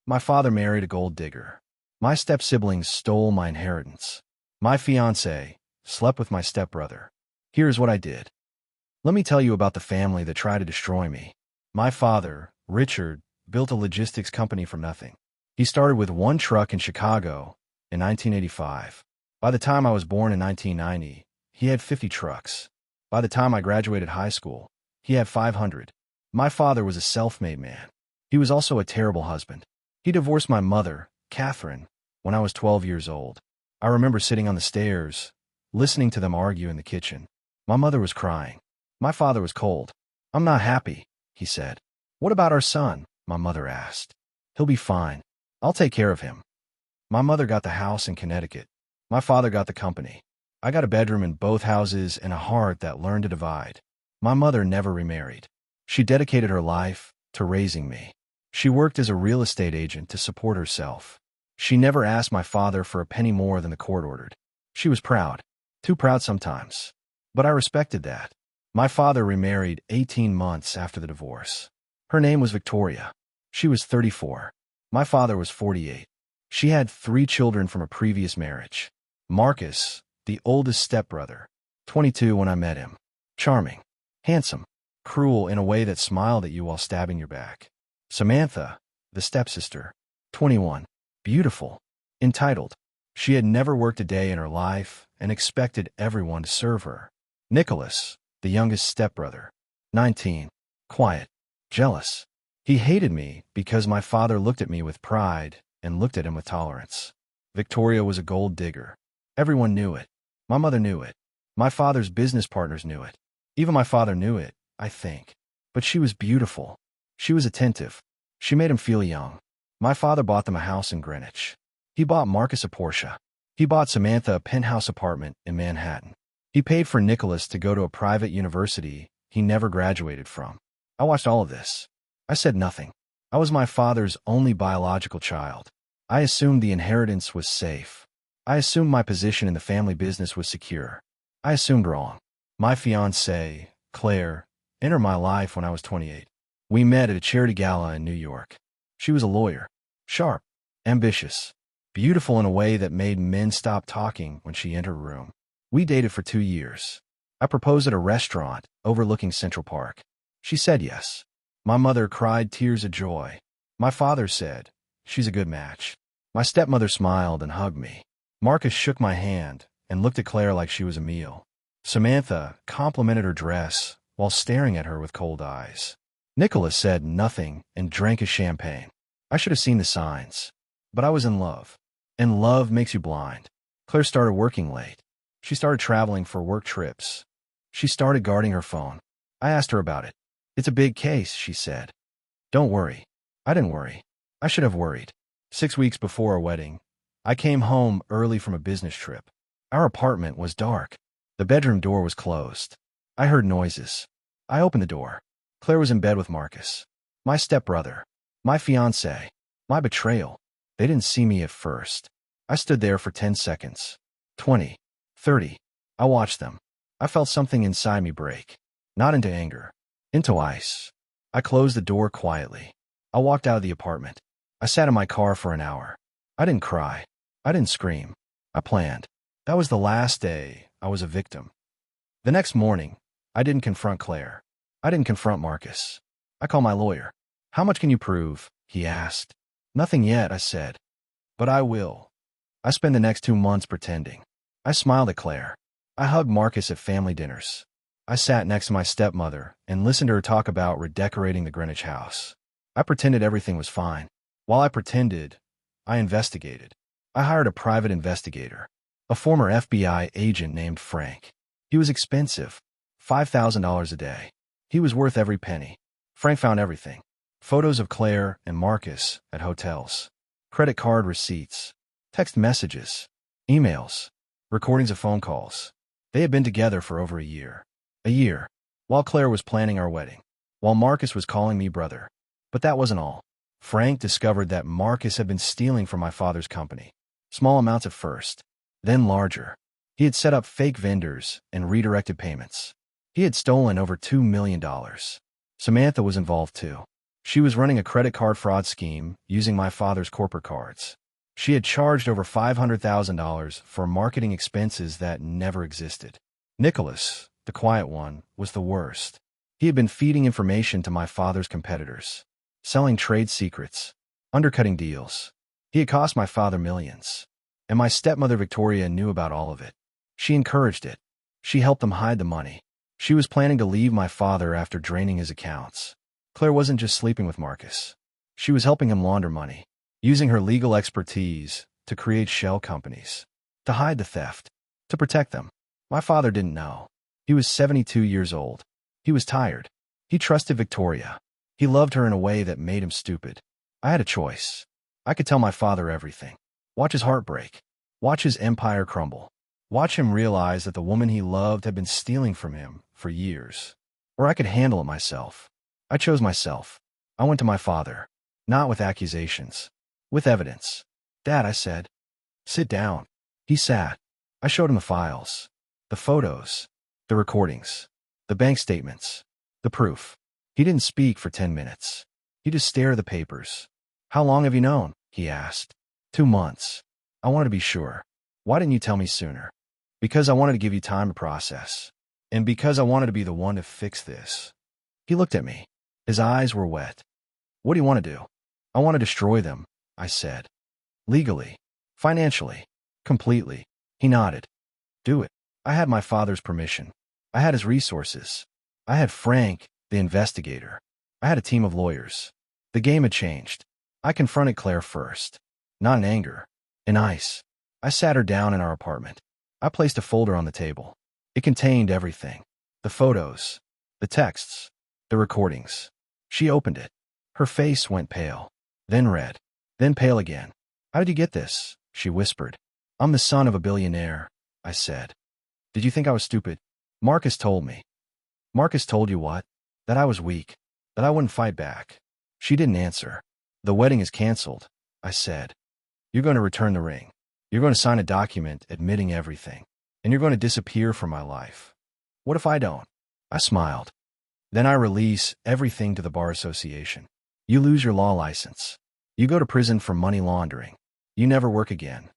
My father married a gold digger. My step-siblings stole my inheritance. My fiancée slept with my stepbrother. Here's what I did. Let me tell you about the family that tried to destroy me. My father, Richard, built a logistics company from nothing. He started with one truck in Chicago in 1985. By the time I was born in 1990, he had 50 trucks. By the time I graduated high school, he had 500. My father was a self-made man. He was also a terrible husband. He divorced my mother, Catherine, when I was 12 years old. I remember sitting on the stairs, listening to them argue in the kitchen. My mother was crying. My father was cold. "I'm not happy," he said. "What about our son?" my mother asked. "He'll be fine. I'll take care of him." My mother got the house in Connecticut. My father got the company. I got a bedroom in both houses and a heart that learned to divide. My mother never remarried. She dedicated her life to raising me. She worked as a real estate agent to support herself. She never asked my father for a penny more than the court ordered. She was proud. Too proud sometimes. But I respected that. My father remarried 18 months after the divorce. Her name was Victoria. She was 34. My father was 48. She had 3 children from a previous marriage. Marcus, the oldest stepbrother, 22 when I met him. Charming. Handsome. Cruel in a way that smiled at you while stabbing your back. Samantha, the stepsister, 21. Beautiful. Entitled. She had never worked a day in her life and expected everyone to serve her. Nicholas, the youngest stepbrother, 19. Quiet. Jealous. He hated me because my father looked at me with pride and looked at him with tolerance. Victoria was a gold digger. Everyone knew it. My mother knew it. My father's business partners knew it. Even my father knew it, I think. But she was beautiful. She was attentive. She made him feel young. My father bought them a house in Greenwich. He bought Marcus a Porsche. He bought Samantha a penthouse apartment in Manhattan. He paid for Nicholas to go to a private university he never graduated from. I watched all of this. I said nothing. I was my father's only biological child. I assumed the inheritance was safe. I assumed my position in the family business was secure. I assumed wrong. My fiancée, Claire, entered my life when I was 28. We met at a charity gala in New York. She was a lawyer. Sharp. Ambitious. Beautiful in a way that made men stop talking when she entered a room. We dated for 2 years. I proposed at a restaurant overlooking Central Park. She said yes. My mother cried tears of joy. My father said, "She's a good match." My stepmother smiled and hugged me. Marcus shook my hand and looked at Claire like she was a meal. Samantha complimented her dress while staring at her with cold eyes. Nicholas said nothing and drank his champagne. I should have seen the signs. But I was in love. And love makes you blind. Claire started working late. She started traveling for work trips. She started guarding her phone. I asked her about it. "It's a big case," she said. "Don't worry." I didn't worry. I should have worried. 6 weeks before our wedding, I came home early from a business trip. Our apartment was dark. The bedroom door was closed. I heard noises. I opened the door. Claire was in bed with Marcus. My stepbrother. My fiancé. My betrayal. They didn't see me at first. I stood there for 10 seconds. 20. 30. I watched them. I felt something inside me break. Not into anger. Into ice. I closed the door quietly. I walked out of the apartment. I sat in my car for an hour. I didn't cry. I didn't scream. I planned. That was the last day I was a victim. The next morning, I didn't confront Claire. I didn't confront Marcus. I called my lawyer. "How much can you prove?" he asked. "Nothing yet," I said. "But I will." I spent the next 2 months pretending. I smiled at Claire. I hugged Marcus at family dinners. I sat next to my stepmother and listened to her talk about redecorating the Greenwich house. I pretended everything was fine. While I pretended, I investigated. I hired a private investigator, a former FBI agent named Frank. He was expensive, $5,000 a day. He was worth every penny. Frank found everything. Photos of Claire and Marcus at hotels, credit card receipts, text messages, emails, recordings of phone calls. They had been together for over a year. A year. While Claire was planning our wedding. While Marcus was calling me brother. But that wasn't all. Frank discovered that Marcus had been stealing from my father's company. Small amounts at first, then larger. He had set up fake vendors and redirected payments. He had stolen over $2 million. Samantha was involved too. She was running a credit card fraud scheme using my father's corporate cards. She had charged over $500,000 for marketing expenses that never existed. Nicholas, the quiet one, was the worst. He had been feeding information to my father's competitors, selling trade secrets, undercutting deals. He had cost my father millions. And my stepmother Victoria knew about all of it. She encouraged it. She helped them hide the money. She was planning to leave my father after draining his accounts. Claire wasn't just sleeping with Marcus. She was helping him launder money, using her legal expertise to create shell companies, to hide the theft, to protect them. My father didn't know. He was 72 years old. He was tired. He trusted Victoria. He loved her in a way that made him stupid. I had a choice. I could tell my father everything. Watch his heart break. Watch his empire crumble. Watch him realize that the woman he loved had been stealing from him for years. Or I could handle it myself. I chose myself. I went to my father. Not with accusations. With evidence. Dad, I said. Sit down. He sat. I showed him the files. The photos. The recordings. The bank statements. The proof. He didn't speak for 10 minutes. He just stared at the papers. How long have you known? He asked. 2 months. I wanted to be sure. Why didn't you tell me sooner? Because I wanted to give you time to process. And because I wanted to be the one to fix this. He looked at me. His eyes were wet. What do you want to do? I want to destroy them, I said. Legally. Financially. Completely. He nodded. Do it. I had my father's permission. I had his resources. I had Frank, the investigator. I had a team of lawyers. The game had changed. I confronted Claire first. Not in anger. In ice. I sat her down in our apartment. I placed a folder on the table. It contained everything. The photos. The texts. The recordings. She opened it. Her face went pale. Then red. Then pale again. How did you get this? She whispered. I'm the son of a billionaire, I said. Did you think I was stupid? Marcus told me. Marcus told you what? That I was weak. That I wouldn't fight back. She didn't answer. The wedding is canceled, I said. You're going to return the ring. You're going to sign a document admitting everything. And you're going to disappear from my life. What if I don't? I smiled. Then I release everything to the Bar Association. You lose your law license. You go to prison for money laundering. You never work again.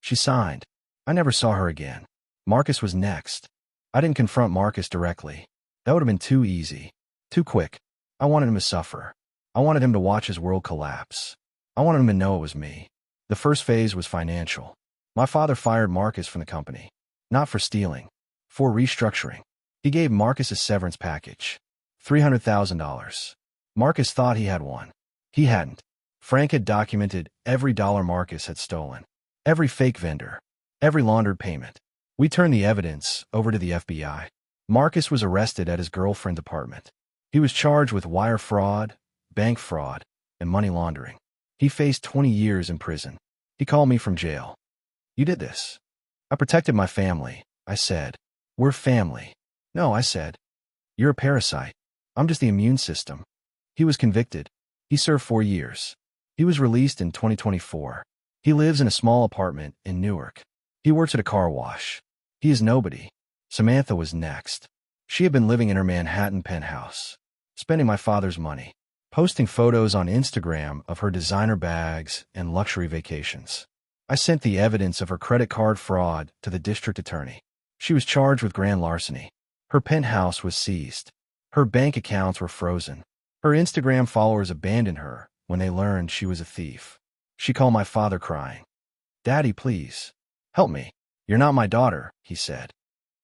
She signed. I never saw her again. Marcus was next. I didn't confront Marcus directly. That would have been too easy. Too quick. I wanted him to suffer. I wanted him to watch his world collapse. I wanted him to know it was me. The first phase was financial. My father fired Marcus from the company. Not for stealing. For restructuring. He gave Marcus a severance package. $300,000. Marcus thought he had one. He hadn't. Frank had documented every dollar Marcus had stolen. Every fake vendor. Every laundered payment. We turned the evidence over to the FBI. Marcus was arrested at his girlfriend's apartment. He was charged with wire fraud, bank fraud, and money laundering. He faced 20 years in prison. He called me from jail. You did this. I protected my family, I said. We're family. No, I said. You're a parasite. I'm just the immune system. He was convicted. He served 4 years. He was released in 2024. He lives in a small apartment in Newark. He works at a car wash. He is nobody. Samantha was next. She had been living in her Manhattan penthouse, spending my father's money, posting photos on Instagram of her designer bags and luxury vacations. I sent the evidence of her credit card fraud to the district attorney. She was charged with grand larceny. Her penthouse was seized. Her bank accounts were frozen. Her Instagram followers abandoned her when they learned she was a thief. She called my father crying. Daddy, please. Help me. You're not my daughter, he said.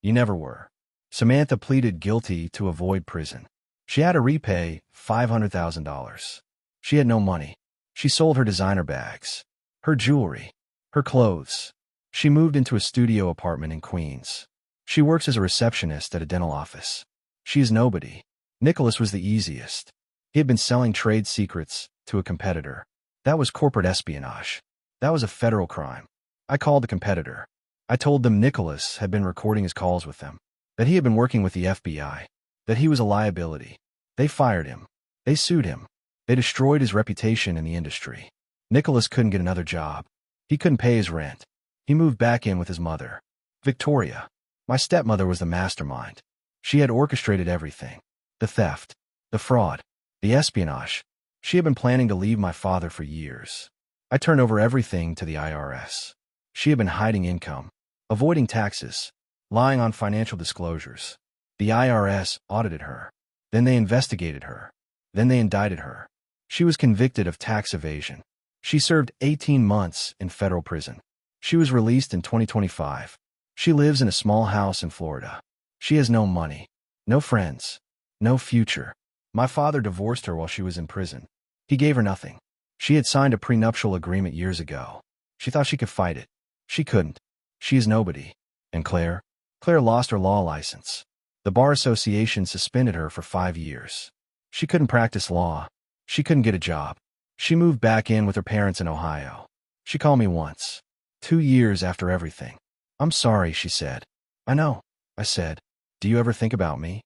You never were. Samantha pleaded guilty to avoid prison. She had to repay $500,000. She had no money. She sold her designer bags, her jewelry, her clothes. She moved into a studio apartment in Queens. She works as a receptionist at a dental office. She is nobody. Nicholas was the easiest. He had been selling trade secrets to a competitor. That was corporate espionage. That was a federal crime. I called the competitor. I told them Nicholas had been recording his calls with them, that he had been working with the FBI, that he was a liability. They fired him. They sued him. They destroyed his reputation in the industry. Nicholas couldn't get another job. He couldn't pay his rent. He moved back in with his mother, Victoria. My stepmother was the mastermind. She had orchestrated everything. The theft, the fraud, the espionage. She had been planning to leave my father for years. I turned over everything to the IRS. She had been hiding income, avoiding taxes, lying on financial disclosures. The IRS audited her. Then they investigated her. Then they indicted her. She was convicted of tax evasion. She served 18 months in federal prison. She was released in 2025. She lives in a small house in Florida. She has no money, no friends, no future. My father divorced her while she was in prison. He gave her nothing. She had signed a prenuptial agreement years ago. She thought she could fight it. She couldn't. She is nobody. And Claire? Claire lost her law license. The Bar Association suspended her for 5 years. She couldn't practice law. She couldn't get a job. She moved back in with her parents in Ohio. She called me once. 2 years after everything. I'm sorry, she said. I know, I said. Do you ever think about me?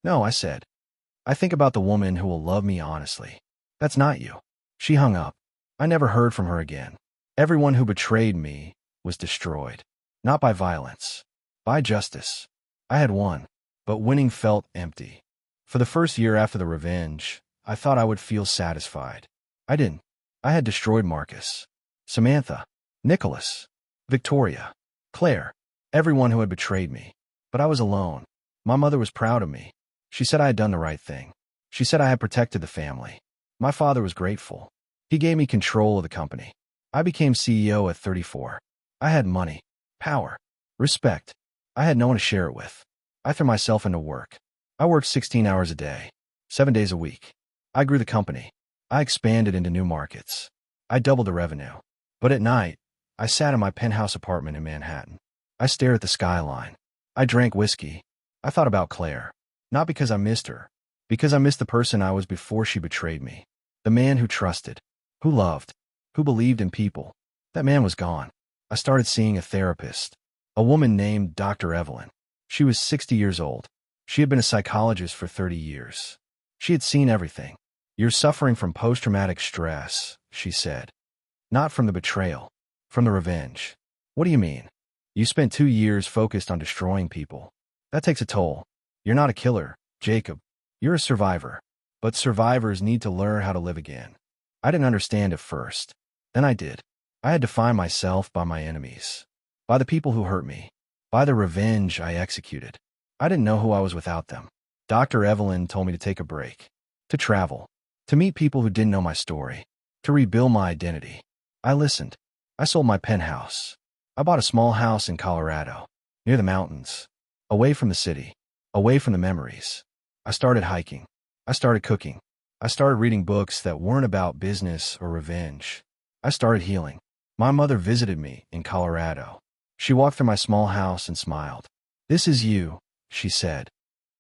No, I said. I think about the woman who will love me honestly. That's not you. She hung up. I never heard from her again. Everyone who betrayed me was destroyed. Not by violence. By justice. I had won. But winning felt empty. For the first year after the revenge, I thought I would feel satisfied. I didn't. I had destroyed Marcus, Samantha, Nicholas, Victoria, Claire, everyone who had betrayed me. But I was alone. My mother was proud of me. She said I had done the right thing. She said I had protected the family. My father was grateful. He gave me control of the company. I became CEO at 34. I had money, power, respect. I had no one to share it with. I threw myself into work. I worked 16 hours a day, 7 days a week. I grew the company. I expanded into new markets. I doubled the revenue. But at night, I sat in my penthouse apartment in Manhattan. I stared at the skyline. I drank whiskey. I thought about Claire. Not because I missed her. Because I missed the person I was before she betrayed me. The man who trusted. Who loved. Who believed in people. That man was gone. I started seeing a therapist. A woman named Dr. Evelyn. She was 60 years old. She had been a psychologist for 30 years. She had seen everything. You're suffering from post-traumatic stress, she said. Not from the betrayal. From the revenge. What do you mean? You spent 2 years focused on destroying people. That takes a toll. You're not a killer, Jacob. You're a survivor. But survivors need to learn how to live again. I didn't understand at first. Then I did. I had to find myself by my enemies. By the people who hurt me. By the revenge I executed. I didn't know who I was without them. Dr. Evelyn told me to take a break. To travel. To meet people who didn't know my story. To rebuild my identity. I listened. I sold my penthouse. I bought a small house in Colorado. Near the mountains. Away from the city. Away from the memories. I started hiking. I started cooking. I started reading books that weren't about business or revenge. I started healing. My mother visited me in Colorado. She walked through my small house and smiled. This is you, she said.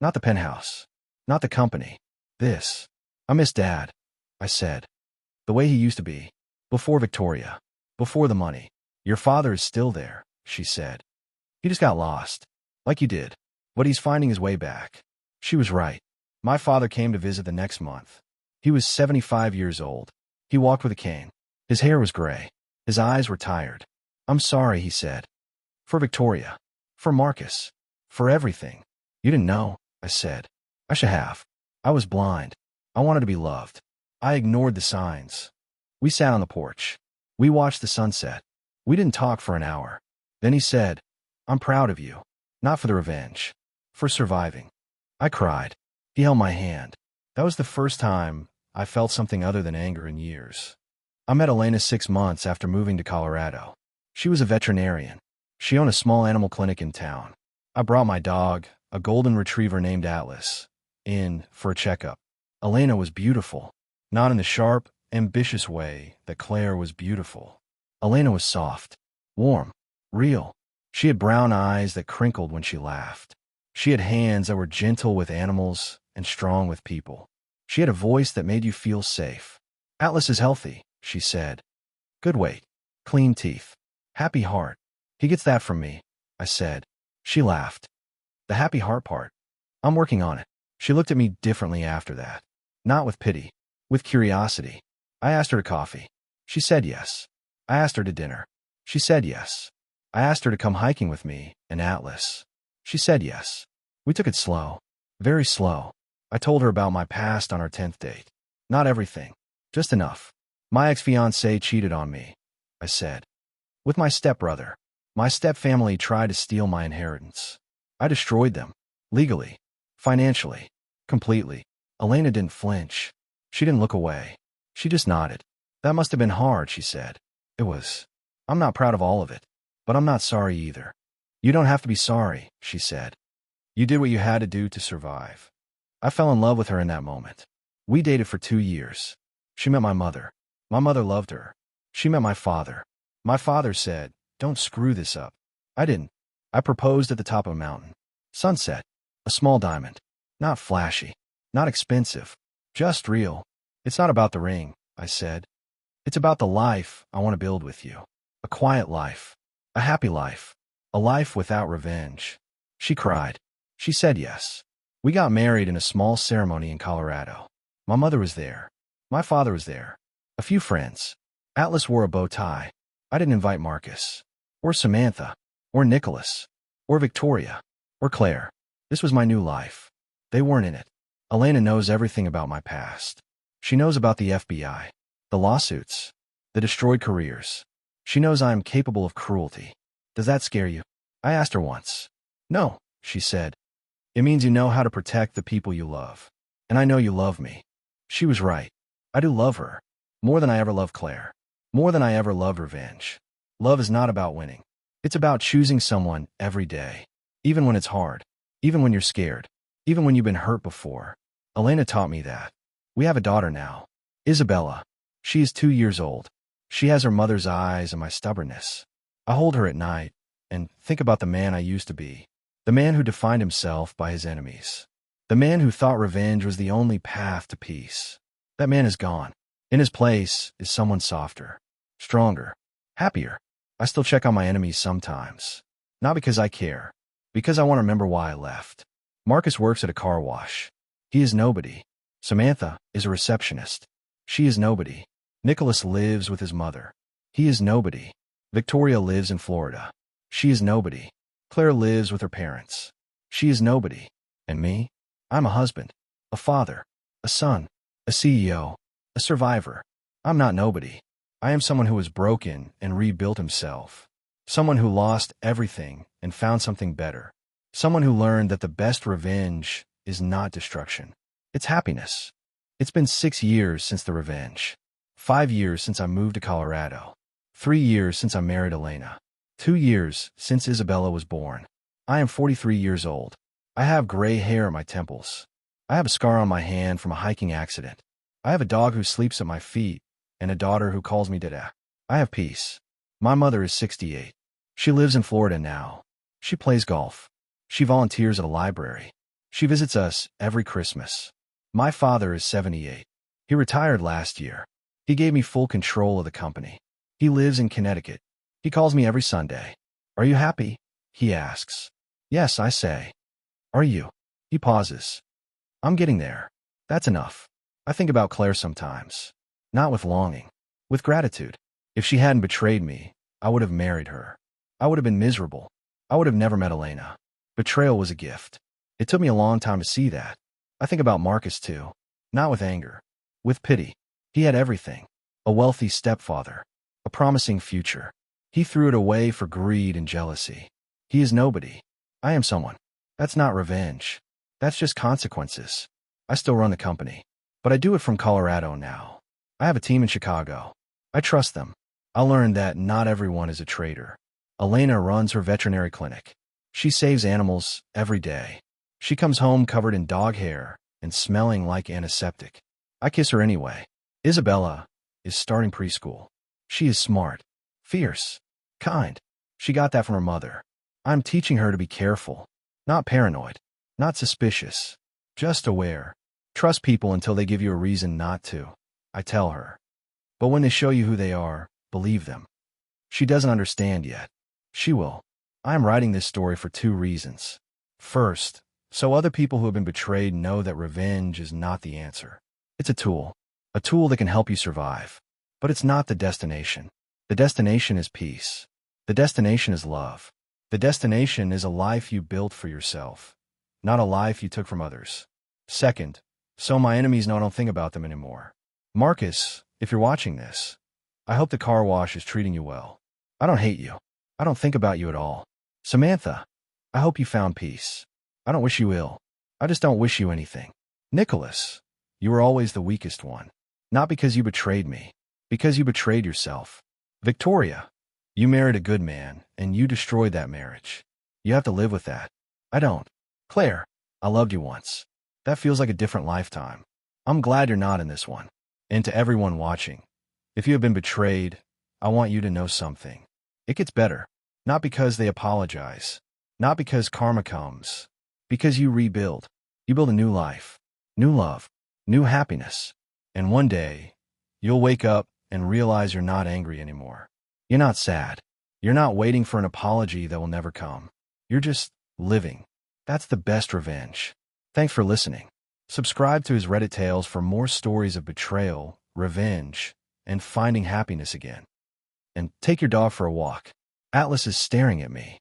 Not the penthouse. Not the company. This. I miss Dad, I said. The way he used to be. Before Victoria. Before the money. Your father is still there, she said. He just got lost. Like you did. But he's finding his way back. She was right. My father came to visit the next month. He was 75 years old. He walked with a cane. His hair was gray. His eyes were tired. I'm sorry, he said. For Victoria. For Marcus. For everything. You didn't know, I said. I should have. I was blind. I wanted to be loved. I ignored the signs. We sat on the porch. We watched the sunset. We didn't talk for an hour. Then he said, I'm proud of you. Not for the revenge. For surviving. I cried. He held my hand. That was the first time I felt something other than anger in years. I met Elena 6 months after moving to Colorado. She was a veterinarian. She owned a small animal clinic in town. I brought my dog, a golden retriever named Atlas, in for a checkup. Elena was beautiful. Not in the sharp, ambitious way that Claire was beautiful. Elena was soft, warm, real. She had brown eyes that crinkled when she laughed. She had hands that were gentle with animals and strong with people. She had a voice that made you feel safe. Atlas is healthy, she said. Good weight, clean teeth, happy heart. He gets that from me, I said. She laughed. The happy heart part. I'm working on it. She looked at me differently after that. Not with pity, with curiosity. I asked her to coffee. She said yes. I asked her to dinner. She said yes. I asked her to come hiking with me and Atlas. She said yes. We took it slow. Very slow. I told her about my past on our 10th date. Not everything. Just enough. My ex-fiancée cheated on me, I said. With my stepbrother. My stepfamily tried to steal my inheritance. I destroyed them. Legally. Financially. Completely. Elena didn't flinch. She didn't look away. She just nodded. That must have been hard, she said. It was. I'm not proud of all of it. But I'm not sorry either. You don't have to be sorry, she said. You did what you had to do to survive. I fell in love with her in that moment. We dated for 2 years. She met my mother. My mother loved her. She met my father. My father said, "Don't screw this up." I didn't. I proposed at the top of a mountain. Sunset. A small diamond. Not flashy. Not expensive. Just real. It's not about the ring, I said. It's about the life I want to build with you. A quiet life. A happy life. A life without revenge. She cried. She said yes. We got married in a small ceremony in Colorado. My mother was there. My father was there. A few friends. Atlas wore a bow tie. I didn't invite Marcus. Or Samantha. Or Nicholas. Or Victoria. Or Claire. This was my new life. They weren't in it. Elena knows everything about my past. She knows about the FBI. The lawsuits. The destroyed careers. She knows I am capable of cruelty. Does that scare you? I asked her once. No, she said. It means you know how to protect the people you love. And I know you love me. She was right. I do love her. More than I ever loved Claire. More than I ever loved revenge. Love is not about winning. It's about choosing someone every day. Even when it's hard. Even when you're scared. Even when you've been hurt before. Elena taught me that. We have a daughter now. Isabella. She is 2 years old. She has her mother's eyes and my stubbornness. I hold her at night and think about the man I used to be. The man who defined himself by his enemies. The man who thought revenge was the only path to peace. That man is gone. In his place is someone softer, stronger, happier. I still check on my enemies sometimes. Not because I care. Because I want to remember why I left. Marcus works at a car wash. He is nobody. Samantha is a receptionist. She is nobody. Nicholas lives with his mother. He is nobody. Victoria lives in Florida. She is nobody. Claire lives with her parents. She is nobody. And me? I'm a husband, a father, a son, a CEO, a survivor. I'm not nobody. I am someone who was broken and rebuilt himself. Someone who lost everything and found something better. Someone who learned that the best revenge is not destruction. It's happiness. It's been 6 years since the revenge. 5 years since I moved to Colorado. 3 years since I married Elena. 2 years since Isabella was born. I am 43 years old. I have gray hair at my temples. I have a scar on my hand from a hiking accident. I have a dog who sleeps at my feet and a daughter who calls me Dada. I have peace. My mother is 68. She lives in Florida now. She plays golf. She volunteers at a library. She visits us every Christmas. My father is 78. He retired last year. He gave me full control of the company. He lives in Connecticut. He calls me every Sunday. Are you happy? He asks. Yes, I say. Are you? He pauses. I'm getting there. That's enough. I think about Claire sometimes. Not with longing. With gratitude. If she hadn't betrayed me, I would have married her. I would have been miserable. I would have never met Elena. Betrayal was a gift. It took me a long time to see that. I think about Marcus too. Not with anger. With pity. He had everything. A wealthy stepfather. A promising future. He threw it away for greed and jealousy. He is nobody. I am someone. That's not revenge. That's just consequences. I still run the company. But I do it from Colorado now. I have a team in Chicago. I trust them. I learned that not everyone is a traitor. Elena runs her veterinary clinic. She saves animals every day. She comes home covered in dog hair and smelling like antiseptic. I kiss her anyway. Isabella is starting preschool. She is smart, fierce, kind. She got that from her mother. I'm teaching her to be careful, not paranoid, not suspicious, just aware. Trust people until they give you a reason not to, I tell her. But when they show you who they are, believe them. She doesn't understand yet. She will. I am writing this story for 2 reasons. First, so other people who have been betrayed know that revenge is not the answer. It's a tool that can help you survive. But it's not the destination. The destination is peace. The destination is love. The destination is a life you built for yourself, not a life you took from others. Second, so my enemies know I don't think about them anymore. Marcus, if you're watching this, I hope the car wash is treating you well. I don't hate you. I don't think about you at all. Samantha, I hope you found peace. I don't wish you ill. I just don't wish you anything. Nicholas, you were always the weakest one. Not because you betrayed me, because you betrayed yourself. Victoria, you married a good man, and you destroyed that marriage. You have to live with that. I don't. Claire, I loved you once. That feels like a different lifetime. I'm glad you're not in this one. And to everyone watching, if you have been betrayed, I want you to know something. It gets better. Not because they apologize. Not because karma comes. Because you rebuild. You build a new life. New love. New happiness. And one day, you'll wake up and realize you're not angry anymore. You're not sad. You're not waiting for an apology that will never come. You're just living. That's the best revenge. Thanks for listening. Subscribe to his Reddit tales for more stories of betrayal, revenge, and finding happiness again. And take your dog for a walk. Atlas is staring at me.